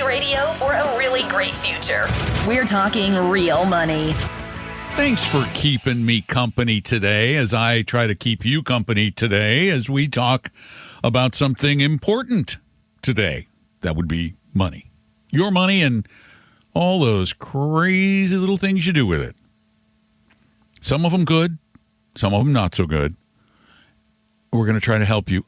radio for a really great future. We're talking real money. Thanks for keeping me company today as I try to keep you company today as we talk about something important today. That would be money. Your money and all those crazy little things you do with it. Some of them good, some of them not so good. We're going to try to help you.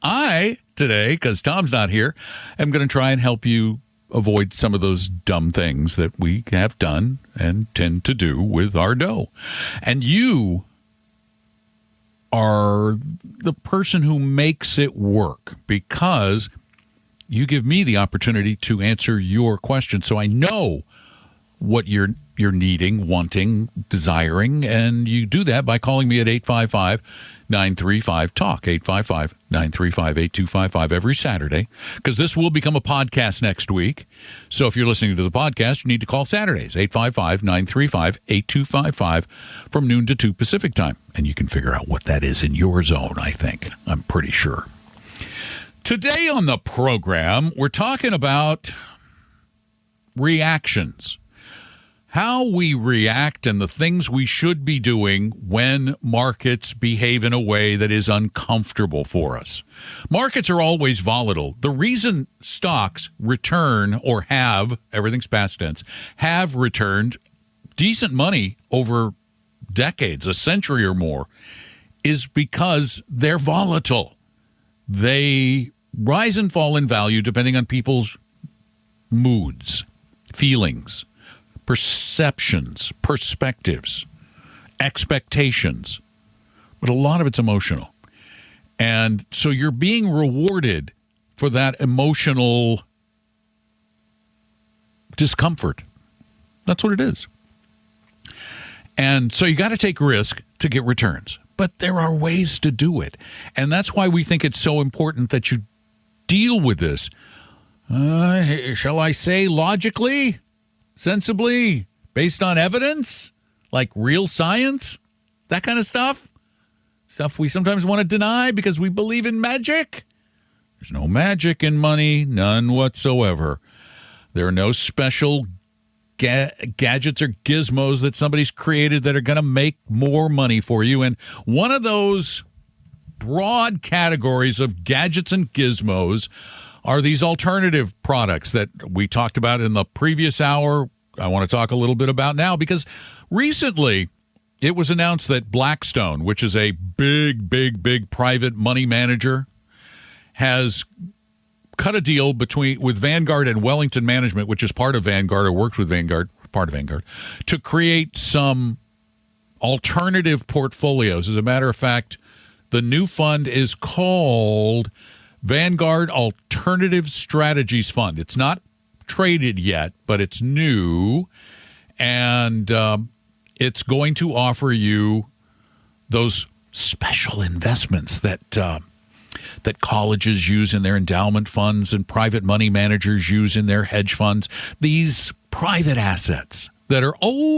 I, today, because Tom's not here, am going to try and help you avoid some of those dumb things that we have done and tend to do with our dough. And you are the person who makes it work because you give me the opportunity to answer your question. So I know what you're needing, wanting, desiring, and you do that by calling me at 855-935-TALK, 855-935-8255 every Saturday, because this will become a podcast next week. So if you're listening to the podcast, you need to call Saturdays, 855-935-8255 from noon to 2 Pacific time, and you can figure out what that is in your zone, I think. I'm pretty sure. Today on the program, we're talking about reactions. How we react and the things we should be doing when markets behave in a way that is uncomfortable for us. Markets are always volatile. The reason stocks return or have, everything's past tense, have returned decent money over decades, a century or more, is because they're volatile. They rise and fall in value depending on people's moods, feelings, perceptions, perspectives, expectations, but a lot of it's emotional. And so you're being rewarded for that emotional discomfort. That's what it is. And so you got to take risk to get returns, but there are ways to do it. And that's why we think it's so important that you deal with this. Shall I say logically? Sensibly, based on evidence, like real science, that kind of stuff. Stuff we sometimes want to deny because we believe in magic. There's no magic in money, none whatsoever. There are no special gadgets or gizmos that somebody's created that are going to make more money for you. And one of those broad categories of gadgets and gizmos are these alternative products that we talked about in the previous hour. I want to talk a little bit about now because recently it was announced that Blackstone, which is a big private money manager, has cut a deal with Vanguard and Wellington Management, which is part of Vanguard or works with Vanguard, part of Vanguard, to create some alternative portfolios. As a matter of fact, the new fund is called Vanguard Alternative Strategies Fund. It's not traded yet, but it's new, and it's going to offer you those special investments that colleges use in their endowment funds and private money managers use in their hedge funds. These private assets that are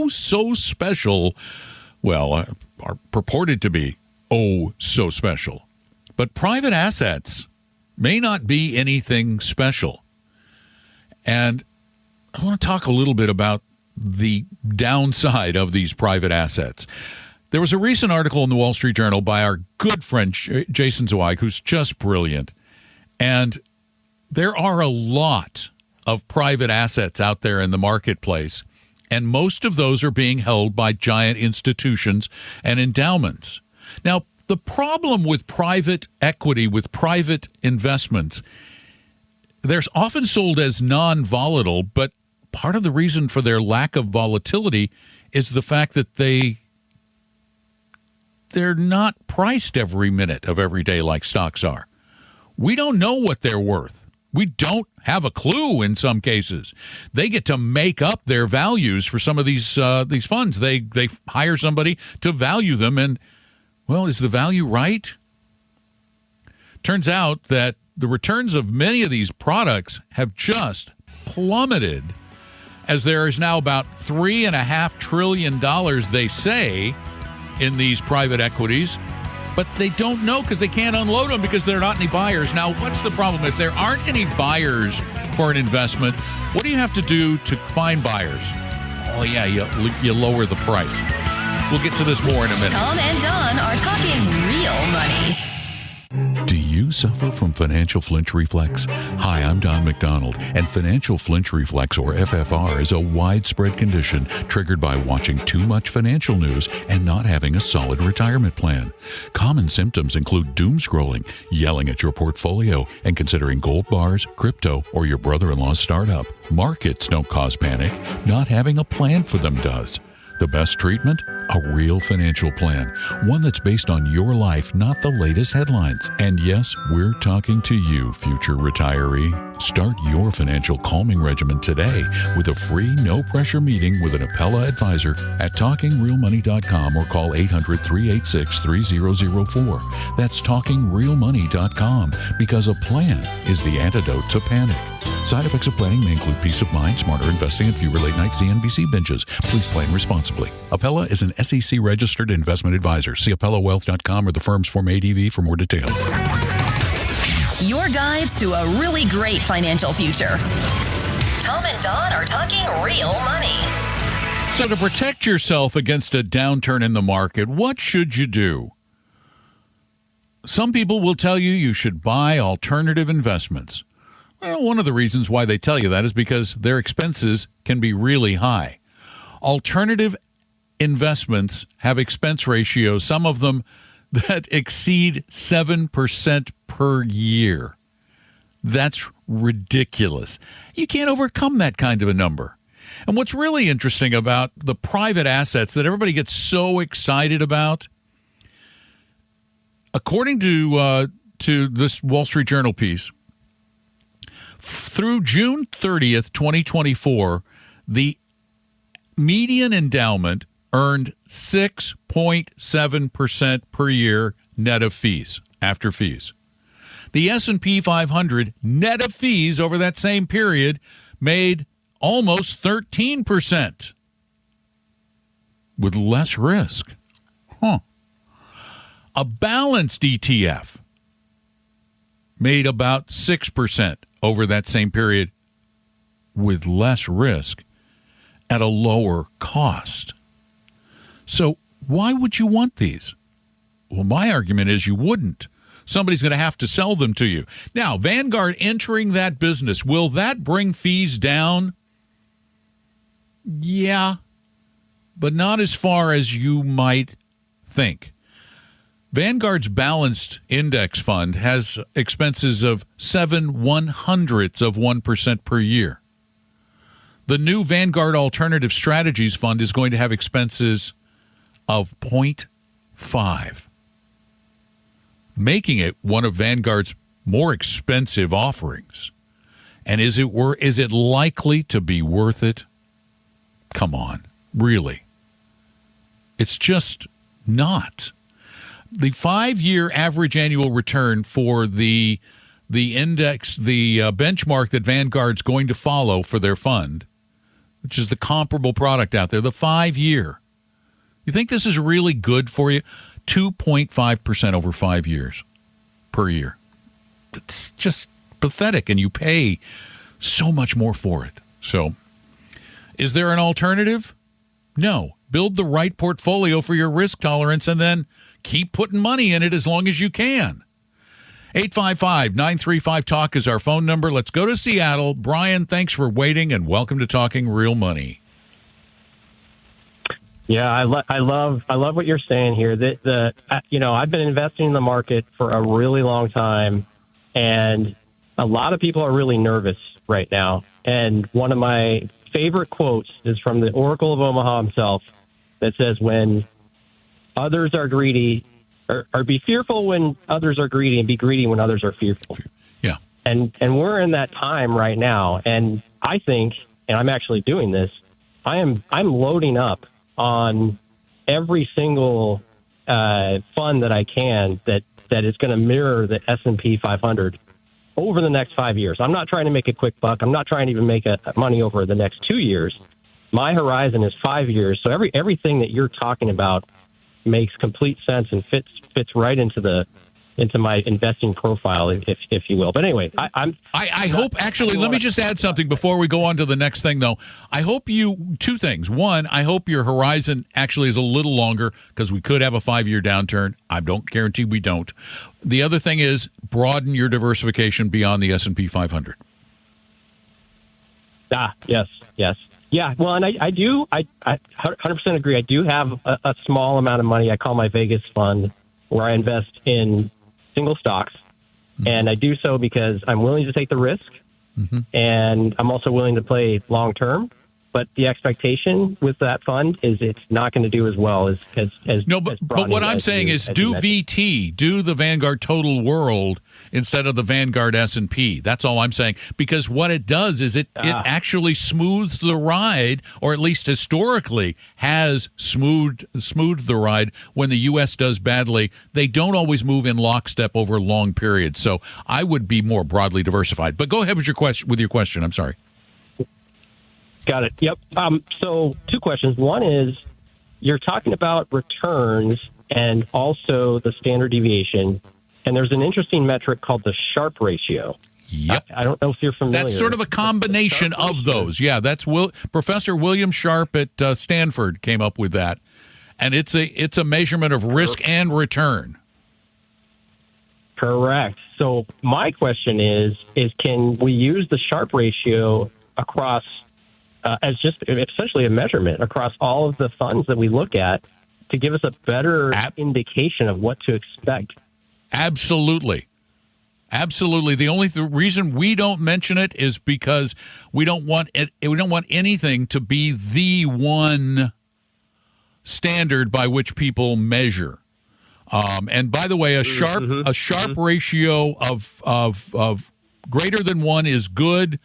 so special, are purported to be so special. But private assets may not be anything special. And I want to talk a little bit about the downside of these private assets. There was a recent article in the Wall Street Journal by our good friend Jason Zweig, who's just brilliant. And there are a lot of private assets out there in the marketplace, and most of those are being held by giant institutions and endowments. Now, the problem with private equity, with private investments, they're often sold as non-volatile, but part of the reason for their lack of volatility is the fact that they're not priced every minute of every day like stocks are. We don't know what they're worth. We don't have a clue in some cases. They get to make up their values for some of these funds. They hire somebody to value them, and, well, is the value right? Turns out that the returns of many of these products have just plummeted, as there is now about $3.5 trillion, they say, in these private equities, but they don't know because they can't unload them because there are not any buyers. Now, what's the problem? If there aren't any buyers for an investment, what do you have to do to find buyers? Oh, yeah, you lower the price. We'll get to this more in a minute. Tom and Don are talking real money. Do you suffer from financial flinch reflex? Hi, I'm Don McDonald, and financial flinch reflex, or FFR, is a widespread condition triggered by watching too much financial news and not having a solid retirement plan. Common symptoms include doom scrolling, yelling at your portfolio, and considering gold bars, crypto, or your brother-in-law's startup. Markets don't cause panic. Not having a plan for them does. The best treatment? A real financial plan. One that's based on your life, not the latest headlines. And yes, we're talking to you, future retiree. Start your financial calming regimen today with a free, no-pressure meeting with an Appella advisor at TalkingRealMoney.com or call 800-386-3004. That's TalkingRealMoney.com, because a plan is the antidote to panic. Side effects of planning may include peace of mind, smarter investing, and fewer late-night CNBC binges. Please plan responsibly. Appella is an SEC-registered investment advisor. See AppellaWealth.com or the firm's Form ADV for more details. Your guides to a really great financial future. Tom and Don are talking real money. So to protect yourself against a downturn in the market, what should you do? Some people will tell you you should buy alternative investments. Well, one of the reasons why they tell you that is because their expenses can be really high. Alternative investments have expense ratios, some of them that exceed 7% per year. That's ridiculous. You can't overcome that kind of a number. And what's really interesting about the private assets that everybody gets so excited about, according to this Wall Street Journal piece, through June 30th, 2024, the median endowment earned 6.7% per year net of fees, after fees. The S&P 500 net of fees over that same period made almost 13% with less risk. A balanced ETF made about 6% over that same period with less risk at a lower cost. So why would you want these? Well, my argument is you wouldn't. Somebody's going to have to sell them to you. Now, Vanguard entering that business, will that bring fees down? Yeah, but not as far as you might think. Vanguard's balanced index fund has expenses of 0.07% per year. The new Vanguard Alternative Strategies Fund is going to have expenses of 0.5, making it one of Vanguard's more expensive offerings. And is it likely to be worth it? Come on, really. It's just not. The 5-year average annual return for the index, the benchmark that Vanguard's going to follow for their fund, which is the comparable product out there, the 5-year. You think this is really good for you? 2.5% over 5 years per year. It's just pathetic, and you pay so much more for it. So, is there an alternative? No. Build the right portfolio for your risk tolerance and then keep putting money in it as long as you can. 855-935-TALK is our phone number. Let's go to Seattle. Brian, thanks for waiting, and welcome to Talking Real Money. Yeah, I love what you're saying here. I've been investing in the market for a really long time, and a lot of people are really nervous right now. And one of my favorite quotes is from the Oracle of Omaha himself that says, when others are greedy, or be fearful when others are greedy, and be greedy when others are fearful. Yeah. And we're in that time right now. And I think, and I'm actually doing this, I'm loading up on every single fund that I can that is going to mirror the S&P 500 over the next 5 years. I'm not trying to make a quick buck. I'm not trying to even make money over the next 2 years. My horizon is 5 years. So everything that you're talking about makes complete sense and fits right into the investing profile, if you will. But anyway, I hope, actually, let me just add something before we go on to the next thing, though. I hope two things. One, I hope your horizon actually is a little longer, because we could have a 5-year downturn. I don't guarantee we don't. The other thing is broaden your diversification beyond the S&P 500. Yes. Yeah, well, and I 100% agree. I do have a small amount of money I call my Vegas fund, where I invest in single stocks. Mm-hmm. And I do so because I'm willing to take the risk, mm-hmm. and I'm also willing to play long term. But the expectation with that fund is it's not going to do as well as no. But what I'm saying is do VT, do the Vanguard Total World instead of the Vanguard S&P. That's all I'm saying, because what it does is it actually smooths the ride, or at least historically has smoothed the ride. When the U.S. does badly, they don't always move in lockstep over long periods. So I would be more broadly diversified. But go ahead with your question. I'm sorry. Got it. Yep. So 2 questions. One is, you're talking about returns and also the standard deviation, and there's an interesting metric called the Sharpe ratio. Yep. I don't know if you're familiar. That's sort of a combination of those. Yeah, that's Professor William Sharpe at Stanford came up with that, and it's a measurement of risk and return. Correct. So my question is can we use the Sharpe ratio across as just essentially a measurement across all of the funds that we look at to give us a better indication of what to expect? Absolutely. The reason we don't mention it is because we don't want anything to be the one standard by which people measure. And by the way, a Sharpe ratio of greater than 1 is good.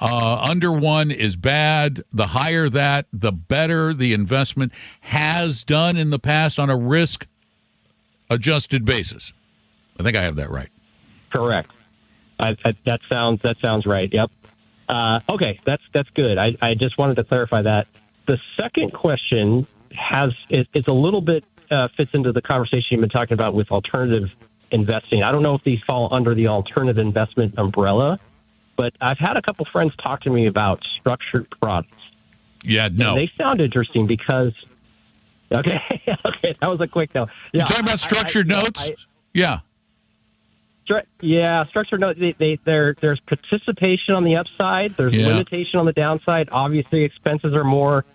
Under 1 is bad. The higher that, the better the investment has done in the past on a risk-adjusted basis. I think I have that right. Correct. That sounds right. Yep. Okay, that's good. I just wanted to clarify that. The second question is a little bit fits into the conversation you've been talking about with alternative investing. I don't know if these fall under the alternative investment umbrella, but I've had a couple friends talk to me about structured products. Yeah, no. And they sound interesting because, okay, that was a quick no. Yeah, you're talking about structured notes? Yeah. Yeah, structured notes, there's participation on the upside. There's limitation on the downside. Obviously, expenses are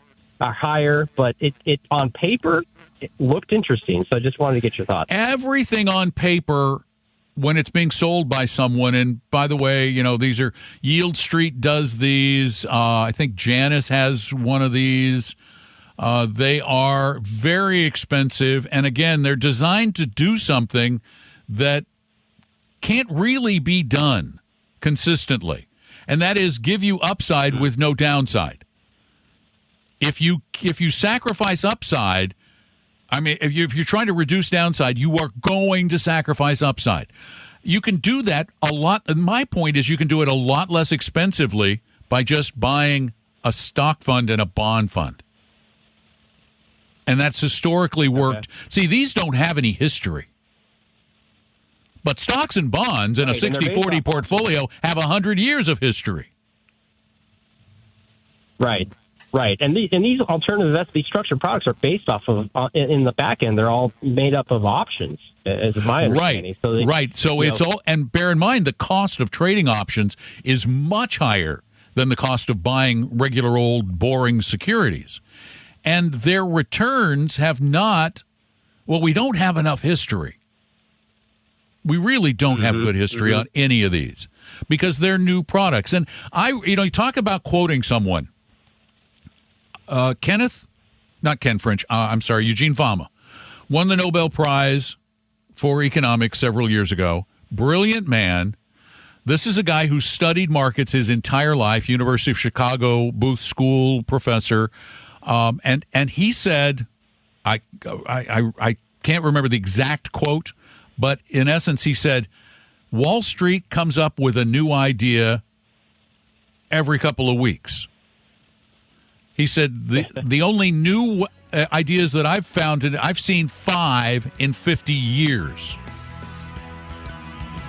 higher, but it on paper, it looked interesting. So I just wanted to get your thoughts. Everything on paper, when it's being sold by someone, and by the way, these are Yield Street does these. I think Janus has one of these. They are very expensive, and again, they're designed to do something that can't really be done consistently, and that is give you upside with no downside. If you sacrifice upside, I mean, if you're trying to reduce downside, you are going to sacrifice upside. You can do that a lot. And my point is you can do it a lot less expensively by just buying a stock fund and a bond fund. And that's historically worked. Okay. See, these don't have any history. But stocks and bonds in a 60-40 portfolio have 100 years of history. Right. And these alternative these structured products are based off of, in the back end, they're all made up of options, as my understanding. Right. So it's all, and bear in mind, the cost of trading options is much higher than the cost of buying regular old boring securities. And their returns have not, we don't have enough history. We really don't have good history on any of these because they're new products. And you talk about quoting someone. Eugene Fama won the Nobel Prize for economics several years ago. Brilliant man. This is a guy who studied markets his entire life, University of Chicago, Booth School professor. And he said, I can't remember the exact quote, but in essence, he said, Wall Street comes up with a new idea every couple of weeks. He said, the only new ideas that I've found, I've seen 5 in 50 years.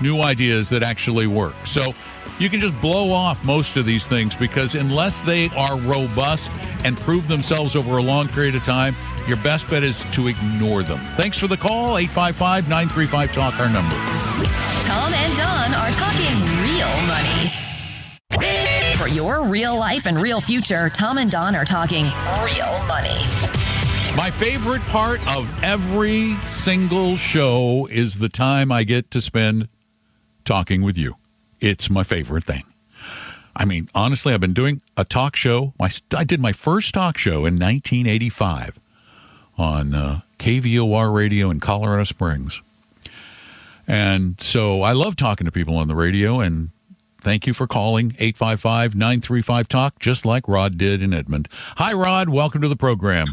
new ideas that actually work. So you can just blow off most of these things because unless they are robust and prove themselves over a long period of time, your best bet is to ignore them. Thanks for the call. 855-935-TALK, our number. Tom and Don are talking real money. For your real life and real future, Tom and Don are talking real money. My favorite part of every single show is the time I get to spend talking with you. It's my favorite thing. I mean, honestly, I've been doing a talk show. I did my first talk show in 1985 on KVOR radio in Colorado Springs. And so I love talking to people on the radio, and thank you for calling 855-935-TALK, just like Rod did in Edmond. Hi, Rod. Welcome to the program.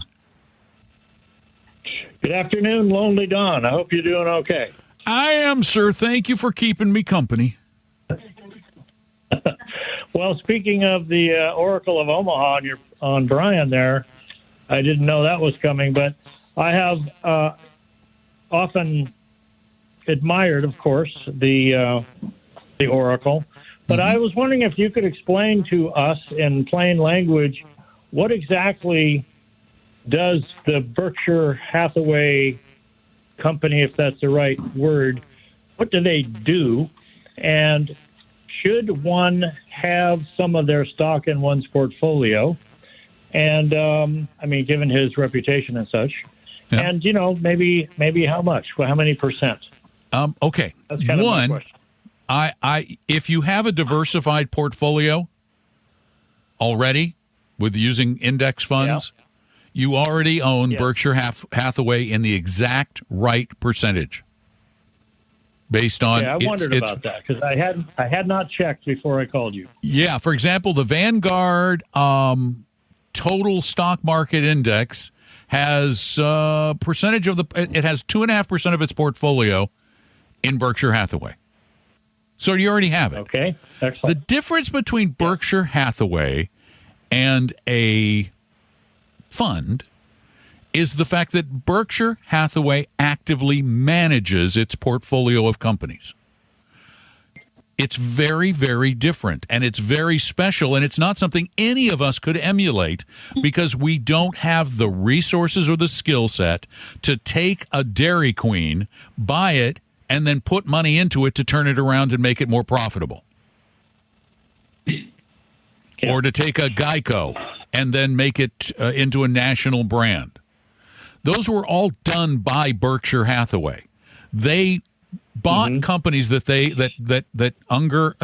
Good afternoon, Lonely Don. I hope you're doing okay. I am, sir. Thank you for keeping me company. Well, speaking of the Oracle of Omaha on Brian there, I didn't know that was coming, but I have often admired, of course, the Oracle. But I was wondering if you could explain to us in plain language what exactly does the Berkshire Hathaway company, if that's the right word, what do they do? And should one have some of their stock in one's portfolio? And, I mean, given his reputation and such. Yeah. And, you know, maybe how much? Well, how many percent? Okay. That's kind of my question. If you have a diversified portfolio already with using index funds, you already own Berkshire Hathaway in the exact right percentage. Based on, I wondered about that because I had not checked before I called you. Yeah, for example, the Vanguard total stock market index has percentage of it has 2.5% of its portfolio in Berkshire Hathaway. So you already have it. Okay, excellent. The difference between Berkshire Hathaway and a fund is the fact that Berkshire Hathaway actively manages its portfolio of companies. It's very, very different, and it's very special, and it's not something any of us could emulate because we don't have the resources or the skill set to take a Dairy Queen, buy it, and then put money into it to turn it around and make it more profitable. Or to take a Geico and then make it into a national brand. Those were all done by Berkshire Hathaway. They bought companies that Munger.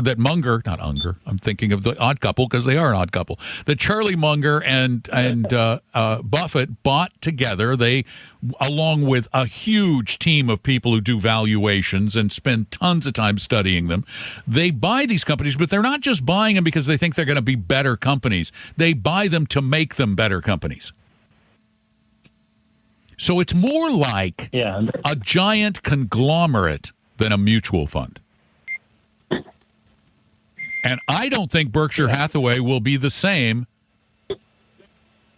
I'm thinking of the Odd Couple because they are an odd couple. That Charlie Munger and Buffett bought together. They, along with a huge team of people who do valuations and spend tons of time studying them, they buy these companies, but they're not just buying them because they think they're going to be better companies. They buy them to make them better companies. So it's more like a giant conglomerate than a mutual fund. And I don't think Berkshire Hathaway will be the same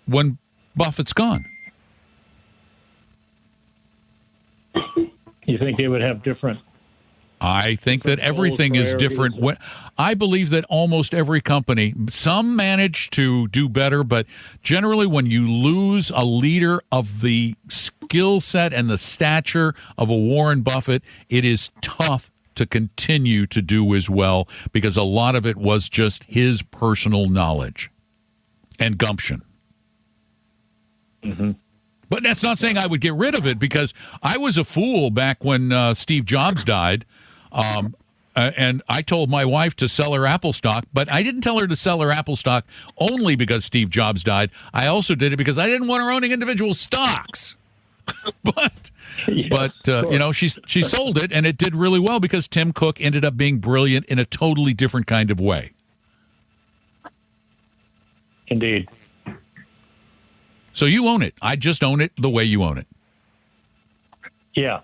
when Buffett's gone. You think they would have different? I think that everything is different. I believe that almost every company, some manage to do better, but generally when you lose a leader of the skill set and the stature of a Warren Buffett, it is tough to continue to do as well because a lot of it was just his personal knowledge and gumption. But that's not saying I would get rid of it because I was a fool back when Steve Jobs died. And I told my wife to sell her Apple stock, but I didn't tell her to sell her Apple stock only because Steve Jobs died. I also did it because I didn't want her owning individual stocks. but you know, she sold it, and it did really well because Tim Cook ended up being brilliant in a totally different kind of way. Indeed. So you own it. I just own it the way you own it. Yeah.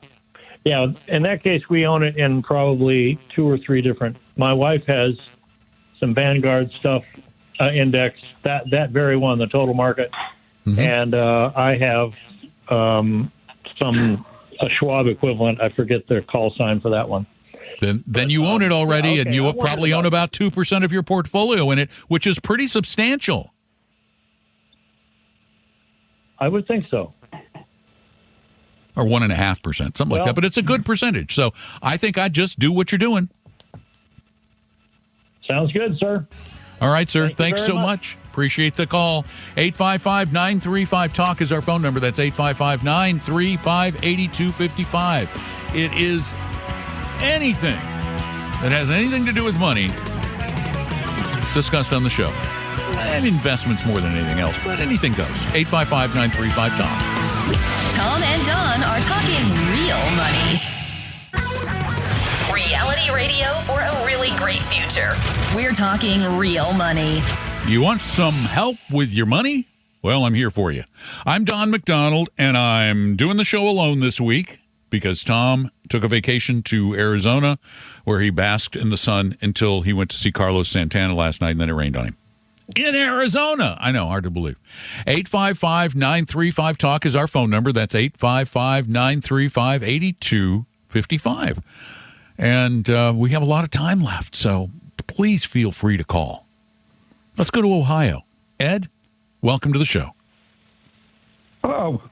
Yeah, in that case, we own it in probably 2 or 3 different. My wife has some Vanguard stuff indexed, that very one, the total market. And I have a Schwab equivalent. I forget their call sign for that one. Then you own it already, okay, and you probably own about 2% of your portfolio in it, which is pretty substantial. I would think so. Or 1.5%, something like that. But it's a good percentage. So I think I'd just do what you're doing. Sounds good, sir. All right, sir. Thanks so much. Appreciate the call. 855-935-TALK is our phone number. That's 855-935-8255. It is anything that has anything to do with money discussed on the show. And investments more than anything else, but anything goes. 855-935-TALK. Tom and Don are talking real money. Reality radio for a really great future. We're talking real money. You want some help with your money? Well, I'm here for you. I'm Don McDonald, and I'm doing the show alone this week because Tom took a vacation to Arizona where he basked in the sun until he went to see Carlos Santana last night, and then it rained on him. In Arizona. I know, hard to believe. 855-935-TALK is our phone number. That's 855-935-8255. And we have a lot of time left, so please feel free to call. Let's go to Ohio. Ed, welcome to the show. Oh,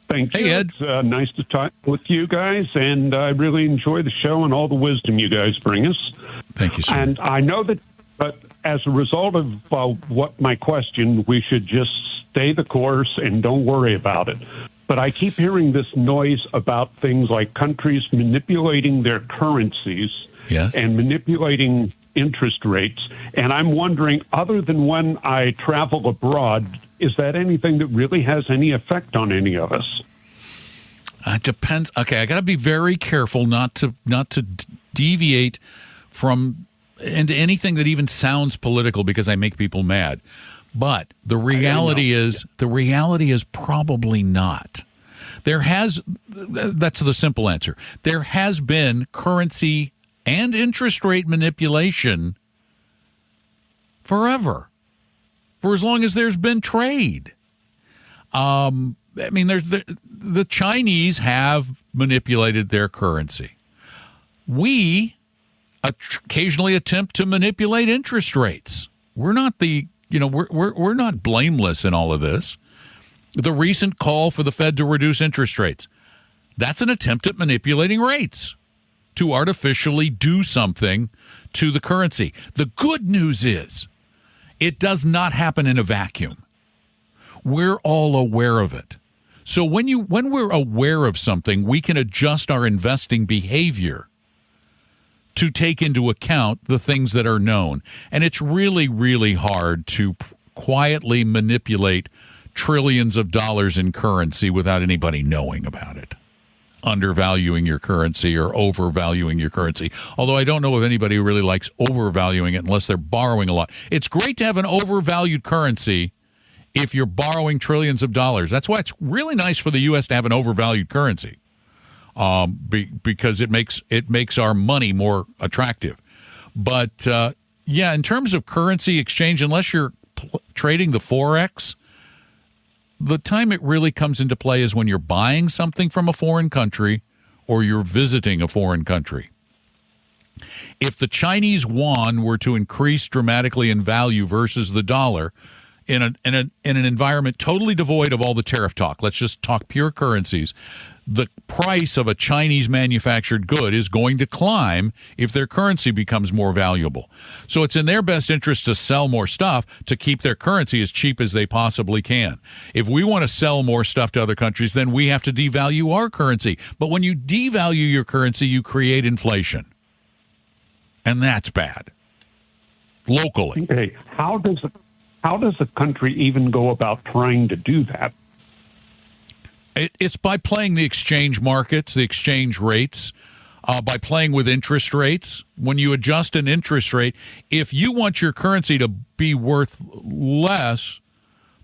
thank you. Hey, Ed. It's nice to talk with you guys, and I really enjoy the show and all the wisdom you guys bring us. Thank you, sir. And I know that as a result of what my question, we should just stay the course and don't worry about it. But I keep hearing this noise about things like countries manipulating their currencies and manipulating interest rates. And I'm wondering, other than when I travel abroad, is that anything that really has any effect on any of us? It depends. Okay, I got to be very careful not to deviate from into anything that even sounds political because I make people mad. But the reality is probably not. That's the simple answer. There has been currency and interest rate manipulation forever, for as long as there's been trade. I mean, the Chinese have manipulated their currency. We occasionally attempt to manipulate interest rates. We're not we're not blameless in all of this. The recent call for the Fed to reduce interest rates, that's an attempt at manipulating rates to artificially do something to the currency. The good news is it does not happen in a vacuum. We're all aware of it. So when we're aware of something, we can adjust our investing behavior to take into account the things that are known. And it's really, really hard to quietly manipulate trillions of dollars in currency without anybody knowing about it. Undervaluing your currency or overvaluing your currency. Although I don't know if anybody really likes overvaluing it unless they're borrowing a lot. It's great to have an overvalued currency if you're borrowing trillions of dollars. That's why it's really nice for the U.S. to have an overvalued currency. Because it makes our money more attractive. But, in terms of currency exchange, unless you're trading the Forex, the time it really comes into play is when you're buying something from a foreign country or you're visiting a foreign country. If the Chinese yuan were to increase dramatically in value versus the dollar in an environment totally devoid of all the tariff talk, let's just talk pure currencies, the price of a Chinese manufactured good is going to climb if their currency becomes more valuable. So it's in their best interest to sell more stuff to keep their currency as cheap as they possibly can. If we want to sell more stuff to other countries, then we have to devalue our currency. But when you devalue your currency, you create inflation. And that's bad. Locally. Okay, how does a country even go about trying to do that? It's by playing the exchange markets, the exchange rates, by playing with interest rates. When you adjust an interest rate, if you want your currency to be worth less,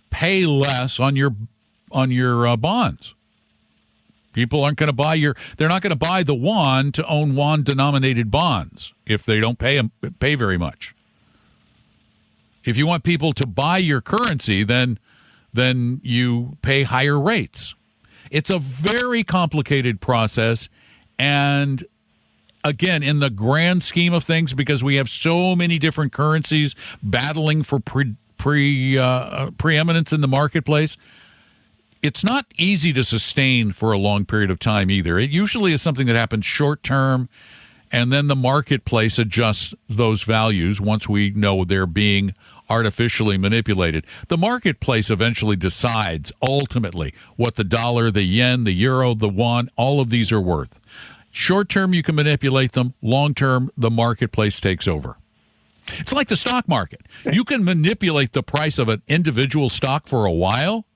pay less on your bonds. People aren't going to they're not going to buy the yuan to own yuan-denominated bonds if they don't pay very much. If you want people to buy your currency, then you pay higher rates. It's a very complicated process, and again, in the grand scheme of things, because we have so many different currencies battling for preeminence in the marketplace, it's not easy to sustain for a long period of time either. It usually is something that happens short term, and then the marketplace adjusts those values once we know they're being artificially manipulated. The marketplace eventually decides ultimately what the dollar, the yen, the euro, the won, all of these are worth. Short term, you can manipulate them. Long term, the marketplace takes over. It's like the stock market. You can manipulate the price of an individual stock for a while,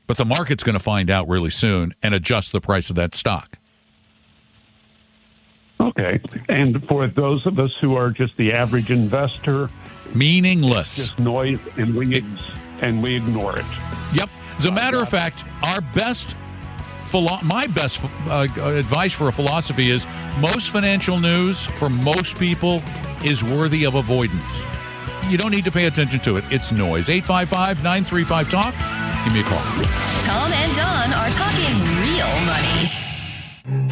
but the market's going to find out really soon and adjust the price of that stock. Okay. And for those of us who are just the average investor, meaningless. Just noise, and we ignore it. Yep. As a matter of fact, my best advice for a philosophy is most financial news for most people is worthy of avoidance. You don't need to pay attention to it. It's noise. 855-935-TALK. Give me a call. Tom and Don are talking real money.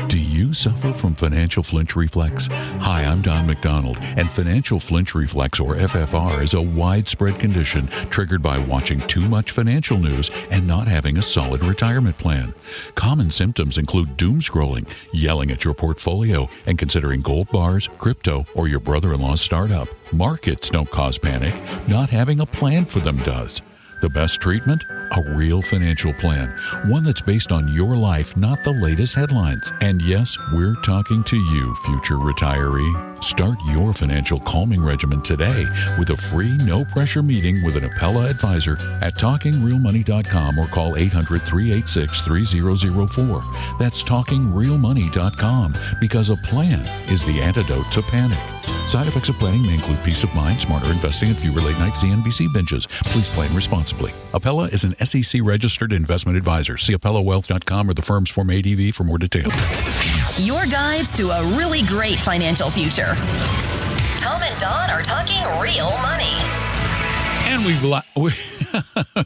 Do you suffer from financial flinch reflex? Hi, I'm Don McDonald, and financial flinch reflex, or FFR, is a widespread condition triggered by watching too much financial news and not having a solid retirement plan. Common symptoms include doom scrolling, yelling at your portfolio, and considering gold bars, crypto, or your brother-in-law's startup. Markets don't cause panic. Not having a plan for them does. The best treatment? A real financial plan. One that's based on your life, not the latest headlines. And yes, we're talking to you, future retiree. Start your financial calming regimen today with a free, no-pressure meeting with an Appella advisor at TalkingRealMoney.com or call 800-386-3004. That's TalkingRealMoney.com, because a plan is the antidote to panic. Side effects of planning may include peace of mind, smarter investing, and fewer late-night CNBC binges. Please plan responsibly. Appella is an SEC-registered investment advisor. See AppellaWealth.com or the firm's Form ADV for more details. Your guides to a really great financial future. Tom and Don are talking real money. And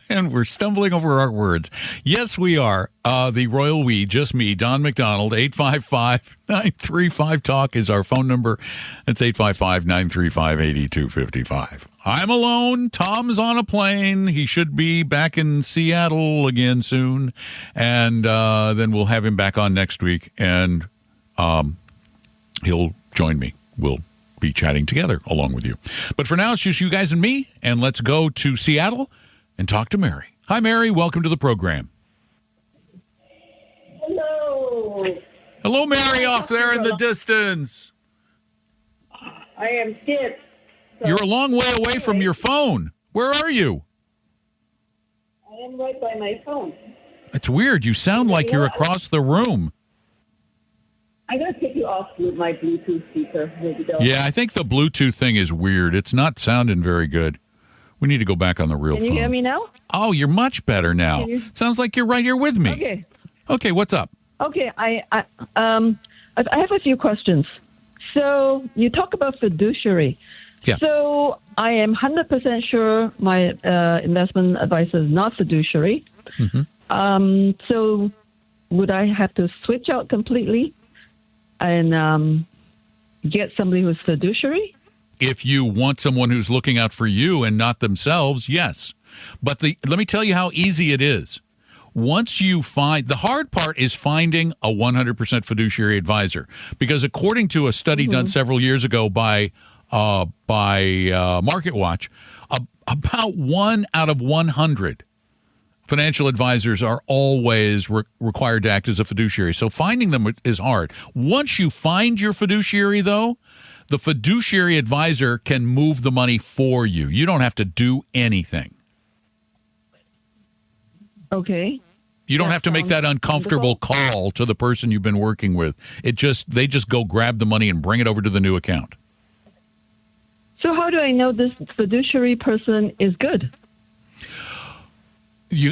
and we're stumbling over our words. Yes, we are. The royal we, just me, Don McDonald. 855-935-TALK is our phone number. That's 855-935-8255. I'm alone. Tom's on a plane. He should be back in Seattle again soon. And then we'll have him back on next week, and he'll join me. We'll be chatting together along with you. But for now, it's just you guys and me, and let's go to Seattle and talk to Mary. Hi, Mary. Welcome to the program. Hello. Hello, Mary, off there in the distance. I am sick. So You're a long way away from your phone. Where are you? I am right by my phone. It's weird. You sound like you're across the room. I'm going to take you off with my Bluetooth speaker. Yeah, I think the Bluetooth thing is weird. It's not sounding very good. We need to go back on the real phone. Can you hear me now? Oh, you're much better now. Sounds like you're right here with me. Okay. Okay, what's up? Okay, I have a few questions. So you talk about fiduciary. Yeah. So I am 100% sure my investment advisor is not fiduciary. Mm-hmm. So would I have to switch out completely and get somebody who's fiduciary? If you want someone who's looking out for you and not themselves, yes. But let me tell you how easy it is. Once you find, the hard part is finding a 100% fiduciary advisor, because according to a study done several years ago by MarketWatch, about 1 out of 100 financial advisors are always required to act as a fiduciary. So finding them is hard. Once you find your fiduciary, though, the fiduciary advisor can move the money for you. You don't have to do anything. Okay. You don't have to make that uncomfortable call to the person you've been working with. They just go grab the money and bring it over to the new account. So how do I know this fiduciary person is good?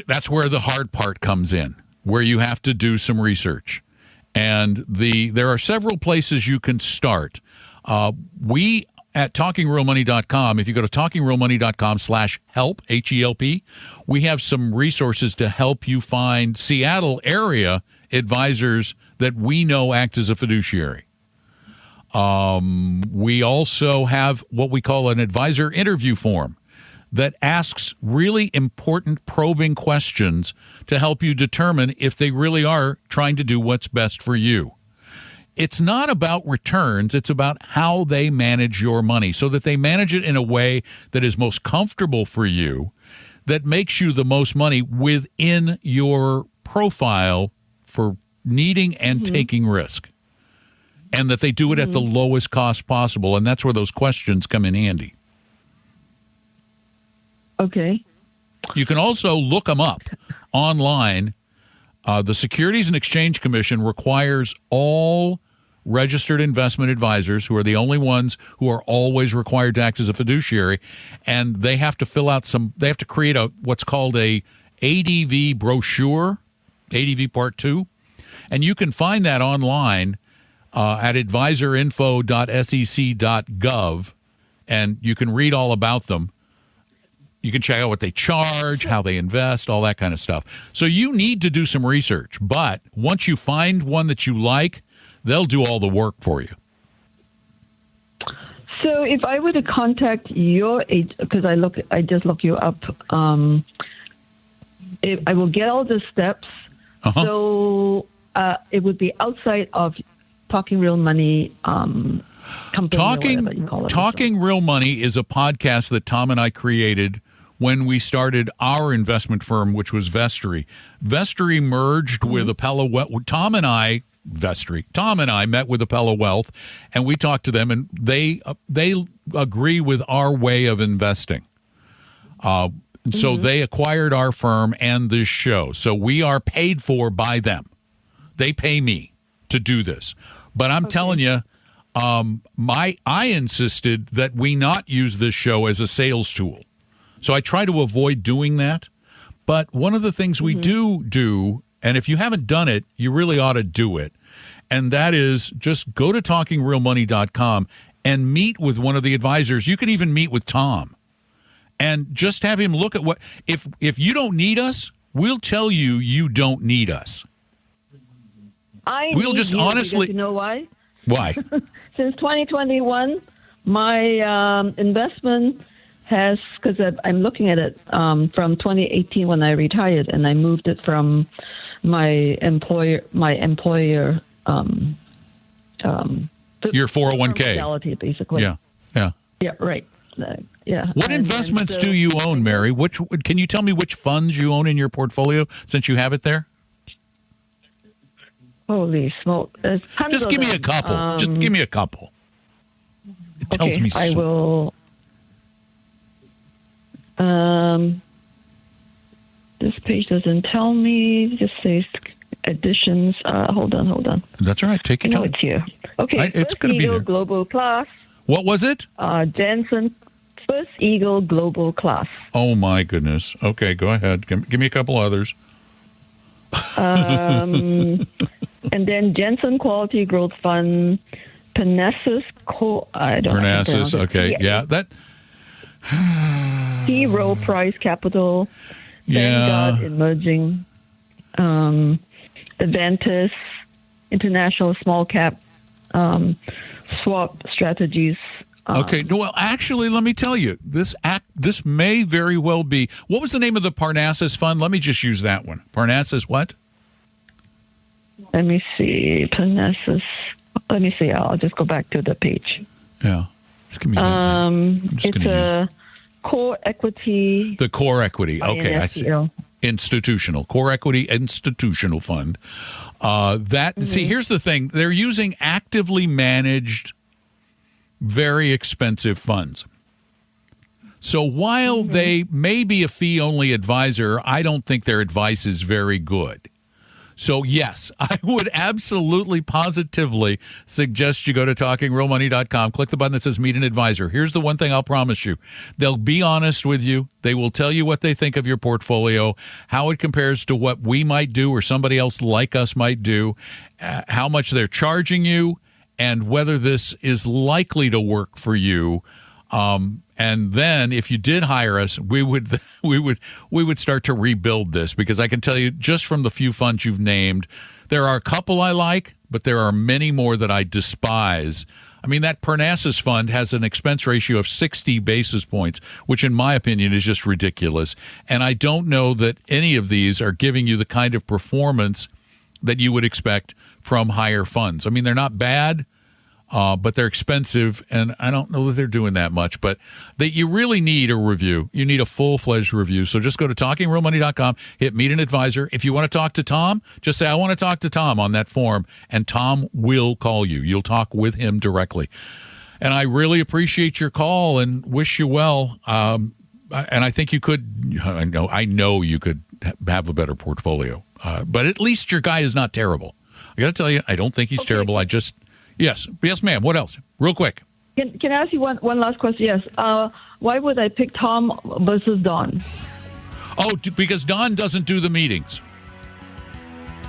That's where the hard part comes in, where you have to do some research. And there are several places you can start. We at TalkingRealMoney.com, if you go to TalkingRealMoney.com/help, HELP, we have some resources to help you find Seattle area advisors that we know act as a fiduciary. We also have what we call an advisor interview form that asks really important probing questions to help you determine if they really are trying to do what's best for you. It's not about returns. It's about how they manage your money so that they manage it in a way that is most comfortable for you, that makes you the most money within your profile for needing and taking risk, and that they do it at the lowest cost possible. And that's where those questions come in handy. Okay. You can also look them up online. The Securities and Exchange Commission requires all registered investment advisors, who are the only ones who are always required to act as a fiduciary, and they have to create what's called a ADV brochure, ADV Part 2, and you can find that online at advisorinfo.sec.gov, and you can read all about them. You can check out what they charge, how they invest, all that kind of stuff. So you need to do some research, but once you find one that you like, they'll do all the work for you. So if I were to contact your agent, because I just look you up, I will get all the steps. So it would be outside of Talking Real Money company. Talking Real Money is a podcast that Tom and I created when we started our investment firm, which was Vestry. Vestry merged with Appella Wealth. Tom and I met with Appella Wealth, and we talked to them, and they agree with our way of investing. So they acquired our firm and this show. So we are paid for by them. They pay me to do this. But I'm telling you, I insisted that we not use this show as a sales tool. So I try to avoid doing that. But one of the things we do, and if you haven't done it, you really ought to do it, and that is just go to talkingrealmoney.com and meet with one of the advisors. You can even meet with Tom and just have him look at what – if you don't need us, we'll tell you you don't need us. We'll just honestly – you know why? Why? Since 2021, my investment – because I'm looking at it from 2018 when I retired, and I moved it from my employer your 401k, basically. Yeah, right. What investments do you own, Mary? Can you tell me which funds you own in your portfolio since you have it there? Holy smoke! Just give me a couple. Just give me a couple. It tells me so. I will. This page doesn't tell me. It just says additions. Hold on. That's all right. Take your time. It's here. Okay. Right, it's going to be there. Global Class. What was it? Jensen. First Eagle Global Class. Oh my goodness. Okay, go ahead. Give me a couple others. And then Jensen Quality Growth Fund. Parnassus. Parnassus. Okay. Yeah. That. T. Rowe Price Capital, Vanguard Emerging, Avantis, International Small Cap, Swap Strategies. Okay, well, actually, let me tell you, this may very well be. What was the name of the Parnassus fund? Let me just use that one. Parnassus what? Let me see. Parnassus. Let me see. I'll just go back to the page. Yeah. Just give me that. It's a core equity. The core equity. Okay, I see. Institutional. Core equity institutional fund. See, here's the thing. They're using actively managed, very expensive funds. So while they may be a fee-only advisor, I don't think their advice is very good. So, yes, I would absolutely, positively suggest you go to TalkingRealMoney.com, click the button that says Meet an Advisor. Here's the one thing I'll promise you. They'll be honest with you. They will tell you what they think of your portfolio, how it compares to what we might do or somebody else like us might do, how much they're charging you, and whether this is likely to work for you. And then if you did hire us, we would start to rebuild this, because I can tell you just from the few funds you've named, There are a couple I like, but there are many more that I despise. I mean, that Parnassus fund has an expense ratio of 60 basis points, which in my opinion is just ridiculous. And I don't know that any of these are giving you the kind of performance that you would expect from higher funds. I mean, they're not bad, but they're expensive, and I don't know that they're doing that much. But that you really need a review. You need a full-fledged review. So just go to talkingrealmoney.com, hit Meet an Advisor. If you want to talk to Tom, just say, I want to talk to Tom on that form, and Tom will call you. You'll talk with him directly. And I really appreciate your call and wish you well. And I think you could, I know you could have a better portfolio. But at least your guy is not terrible. I got to tell you, I don't think he's terrible. Yes, ma'am. What else? Real quick. Can I ask you one last question? Yes. Why would I pick Tom versus Don? Oh, because Don doesn't do the meetings.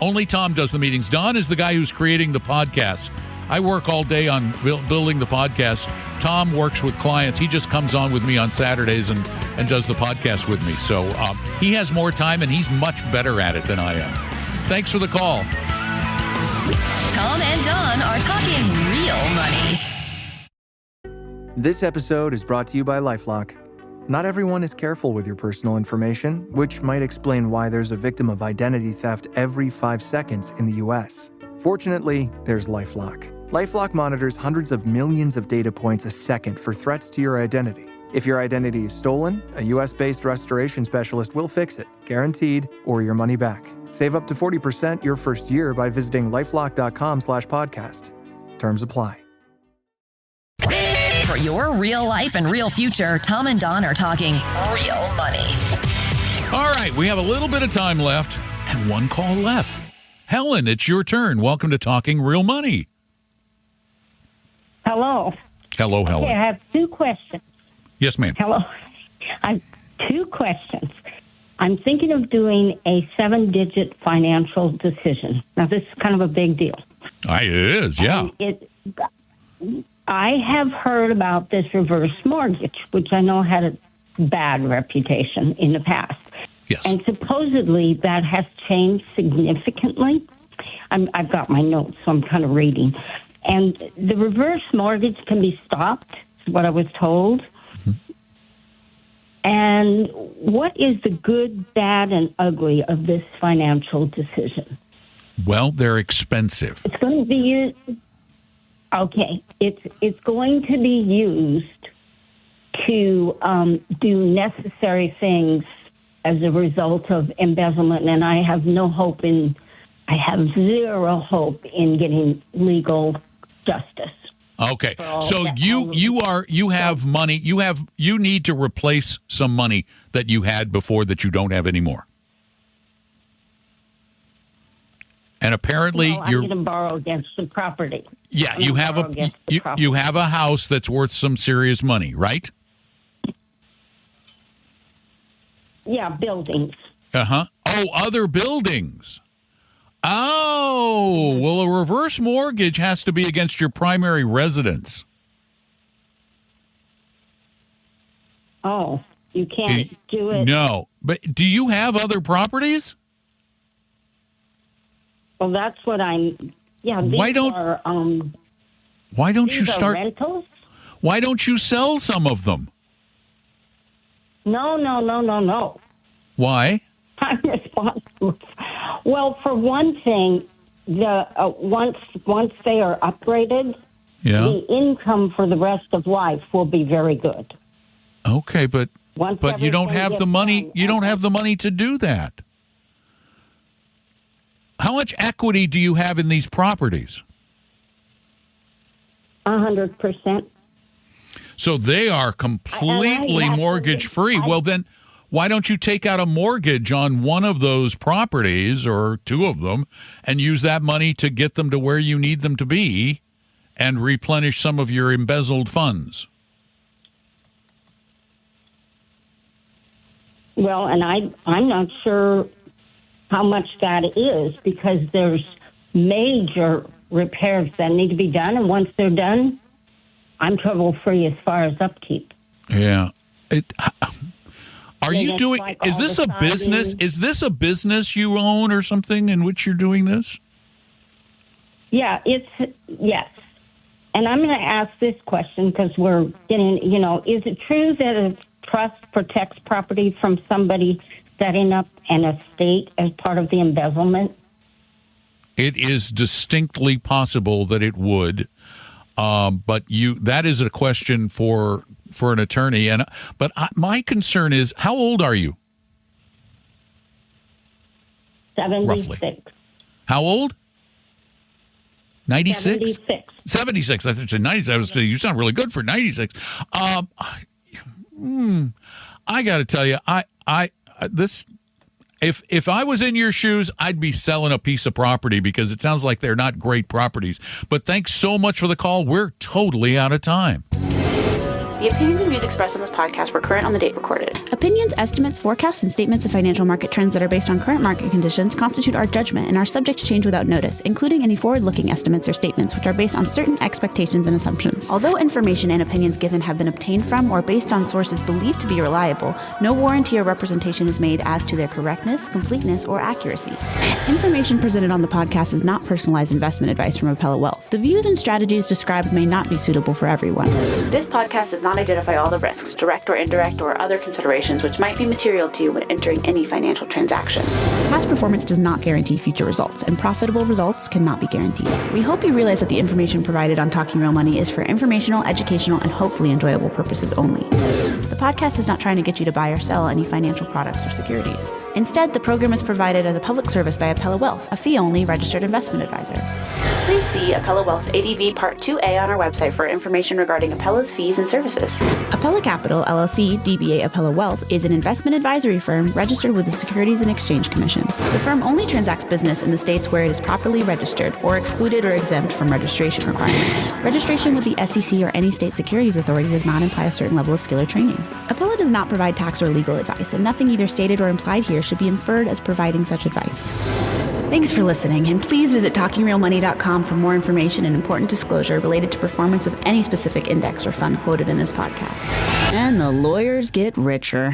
Only Tom does the meetings. Don is the guy who's creating the podcast. I work all day on building the podcast. Tom works with clients. He just comes on with me on Saturdays and does the podcast with me. So he has more time, and he's much better at it than I am. Thanks for the call. Tom and Don are talking real money. This episode is brought to you by LifeLock. Not everyone is careful with your personal information, which might explain why there's a victim of identity theft every 5 seconds in the U.S. Fortunately, there's LifeLock. LifeLock monitors hundreds of millions of data points a second for threats to your identity. If your identity is stolen, a U.S.-based restoration specialist will fix it, guaranteed, or your money back. Save up to 40% your first year by visiting lifelock.com/podcast. Terms apply. For your real life and real future, Tom and Don are talking real money. All right, we have a little bit of time left and one call left. Helen, it's your turn. Welcome to Talking Real Money. Hello. Hello, Helen. Okay, I have two questions. Yes, ma'am. Hello. I have two questions. I'm thinking of doing a 7-digit financial decision. Now, this is kind of a big deal. It is, yeah. I have heard about this reverse mortgage, which I know had a bad reputation in the past. Yes. And supposedly that has changed significantly. I've got my notes, so I'm kind of reading. And the reverse mortgage can be stopped, is what I was told. Mm-hmm. And what is the good, bad, and ugly of this financial decision? Well, they're expensive. It's going to be used. Okay, it's going to be used to do necessary things as a result of embezzlement, and I have zero hope in getting legal justice. Okay, so you have money. You need to replace some money that you had before that you don't have anymore. And apparently, I'm going to borrow against the property. Yeah, you have a house that's worth some serious money, right? Yeah, buildings. Oh, other buildings. Oh, well, a reverse mortgage has to be against your primary residence. Oh, you can't do it. No, but do you have other properties? Well, that's what I'm. Yeah, these why don't you start rentals? Why don't you sell some of them? No. Why? I'm responsible. Well, for one thing, once they are upgraded, the income for the rest of life will be very good. Okay, but you don't have the money. You don't have the money to do that. How much equity do you have in these properties? 100%. So they are completely mortgage-free. Well, then why don't you take out a mortgage on one of those properties or two of them and use that money to get them to where you need them to be and replenish some of your embezzled funds? Well, and I'm not sure how much that is because there's major repairs that need to be done. And once they're done, I'm trouble-free as far as upkeep. Yeah. Are you doing? Is this a business? Is this a business you own or something in which you're doing this? Yeah, yes. And I'm going to ask this question because we're getting, is it true that a trust protects property from somebody setting up an estate as part of the embezzlement? It is distinctly possible that it would, but that is a question for an attorney. But my concern is, how old are you? 76. Roughly. How old? 96? 76. I said 96. You sound really good for 96. I got to tell you, if I was in your shoes, I'd be selling a piece of property because it sounds like they're not great properties. But thanks so much for the call. We're totally out of time. The opinions and views expressed on this podcast were current on the date recorded. Opinions, estimates, forecasts, and statements of financial market trends that are based on current market conditions constitute our judgment and are subject to change without notice, including any forward-looking estimates or statements which are based on certain expectations and assumptions. Although information and opinions given have been obtained from or based on sources believed to be reliable, no warranty or representation is made as to their correctness, completeness, or accuracy. Information presented on the podcast is not personalized investment advice from Appella Wealth. The views and strategies described may not be suitable for everyone. This podcast does not identify all the risks, direct or indirect, or other considerations which might be material to you when entering any financial transaction. Past performance does not guarantee future results, and profitable results cannot be guaranteed. We hope you realize that the information provided on Talking Real Money is for informational, educational, and hopefully enjoyable purposes only. The podcast is not trying to get you to buy or sell any financial products or securities. Instead, the program is provided as a public service by Appella Wealth, a fee-only registered investment advisor. Please see Appella Wealth's ADV Part 2A on our website for information regarding Appella's fees and services. Appella Capital, LLC, DBA Appella Wealth, is an investment advisory firm registered with the Securities and Exchange Commission. The firm only transacts business in the states where it is properly registered or excluded or exempt from registration requirements. Registration with the SEC or any state securities authority does not imply a certain level of skill or training. Appella does not provide tax or legal advice, and nothing either stated or implied here should be inferred as providing such advice. Thanks for listening, and please visit TalkingRealMoney.com for more information and important disclosure related to performance of any specific index or fund quoted in this podcast. And the lawyers get richer.